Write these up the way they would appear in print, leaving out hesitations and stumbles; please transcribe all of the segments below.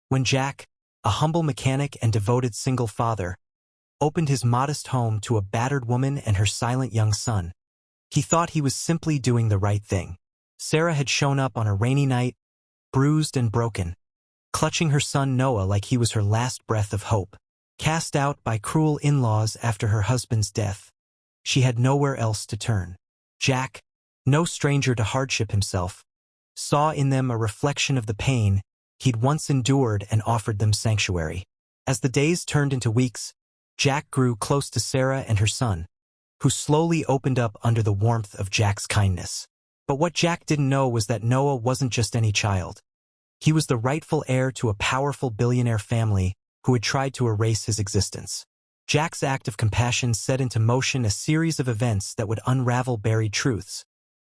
When Jack, a humble mechanic and devoted single father, opened his modest home to a battered woman and her silent young son, he thought he was simply doing the right thing. Sarah had shown up on a rainy night, bruised and broken, clutching her son Noah like he was her last breath of hope. Cast out by cruel in-laws after her husband's death, she had nowhere else to turn. Jack, no stranger to hardship himself, saw in them a reflection of the pain he'd once endured and offered them sanctuary. As the days turned into weeks, Jack grew close to Sarah and her son, who slowly opened up under the warmth of Jack's kindness. But what Jack didn't know was that Noah wasn't just any child. He was the rightful heir to a powerful billionaire family who had tried to erase his existence. Jack's act of compassion set into motion a series of events that would unravel buried truths,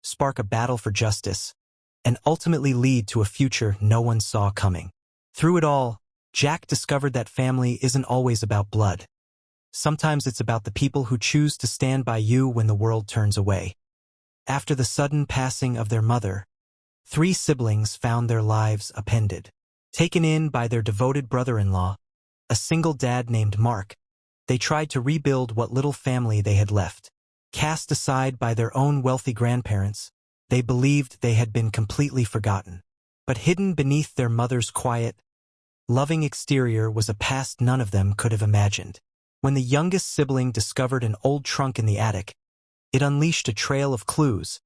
spark a battle for justice, and ultimately lead to a future no one saw coming. Through it all, Jack discovered that family isn't always about blood. Sometimes it's about the people who choose to stand by you when the world turns away. After the sudden passing of their mother, 3 siblings found their lives upended. Taken in by their devoted brother-in-law, a single dad named Mark, they tried to rebuild what little family they had left. Cast aside by their own wealthy grandparents, they believed they had been completely forgotten. But hidden beneath their mother's quiet, loving exterior was a past none of them could have imagined. When the youngest sibling discovered an old trunk in the attic, it unleashed a trail of clues,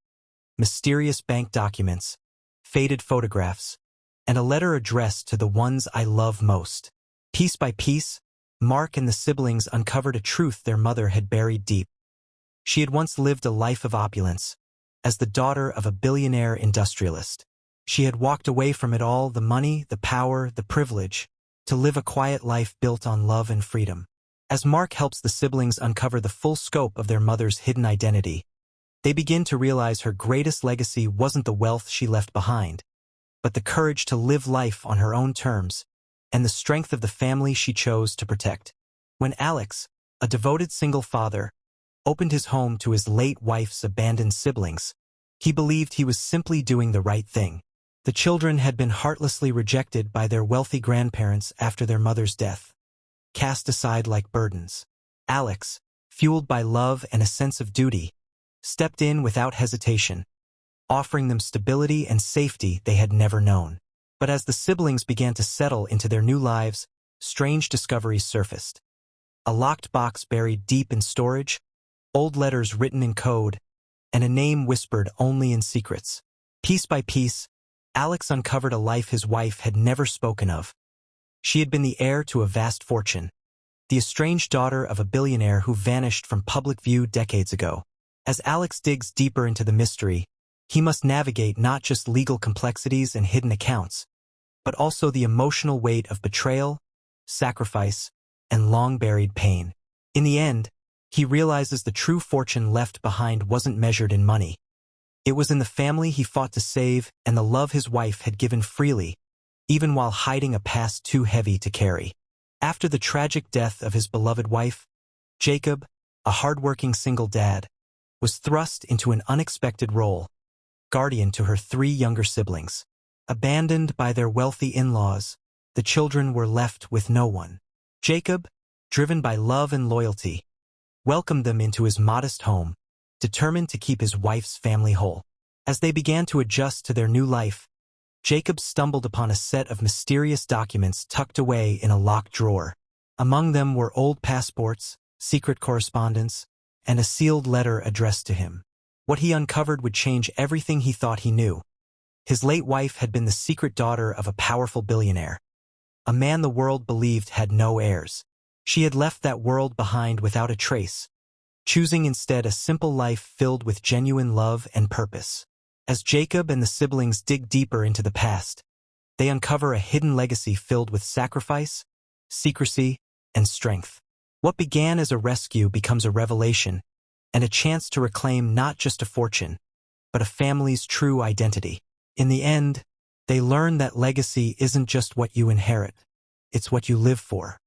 mysterious bank documents, faded photographs, and a letter addressed to the ones I love most. Piece by piece, Mark and the siblings uncovered a truth their mother had buried deep. She had once lived a life of opulence, as the daughter of a billionaire industrialist. She had walked away from it all, the money, the power, the privilege, to live a quiet life built on love and freedom. As Mark helps the siblings uncover the full scope of their mother's hidden identity, they begin to realize her greatest legacy wasn't the wealth she left behind, but the courage to live life on her own terms, and the strength of the family she chose to protect. When Alex, a devoted single father, opened his home to his late wife's abandoned siblings, he believed he was simply doing the right thing. The children had been heartlessly rejected by their wealthy grandparents after their mother's death, cast aside like burdens. Alex, fueled by love and a sense of duty, stepped in without hesitation, offering them stability and safety they had never known. But as the siblings began to settle into their new lives, strange discoveries surfaced. A locked box buried deep in storage, old letters written in code, and a name whispered only in secrets. Piece by piece, Alex uncovered a life his wife had never spoken of. She had been the heir to a vast fortune, the estranged daughter of a billionaire who vanished from public view decades ago. As Alex digs deeper into the mystery, he must navigate not just legal complexities and hidden accounts, but also the emotional weight of betrayal, sacrifice, and long-buried pain. In the end, he realizes the true fortune left behind wasn't measured in money. It was in the family he fought to save and the love his wife had given freely, even while hiding a past too heavy to carry. After the tragic death of his beloved wife, Jacob, a hardworking single dad, was thrust into an unexpected role, guardian to her 3 younger siblings. Abandoned by their wealthy in-laws, the children were left with no one. Jacob, driven by love and loyalty, welcomed them into his modest home, determined to keep his wife's family whole. As they began to adjust to their new life, Jacob stumbled upon a set of mysterious documents tucked away in a locked drawer. Among them were old passports, secret correspondence, and a sealed letter addressed to him. What he uncovered would change everything he thought he knew. His late wife had been the secret daughter of a powerful billionaire, a man the world believed had no heirs. She had left that world behind without a trace, choosing instead a simple life filled with genuine love and purpose. As Jacob and the siblings dig deeper into the past, they uncover a hidden legacy filled with sacrifice, secrecy, and strength. What began as a rescue becomes a revelation, and a chance to reclaim not just a fortune, but a family's true identity. In the end, they learn that legacy isn't just what you inherit, it's what you live for.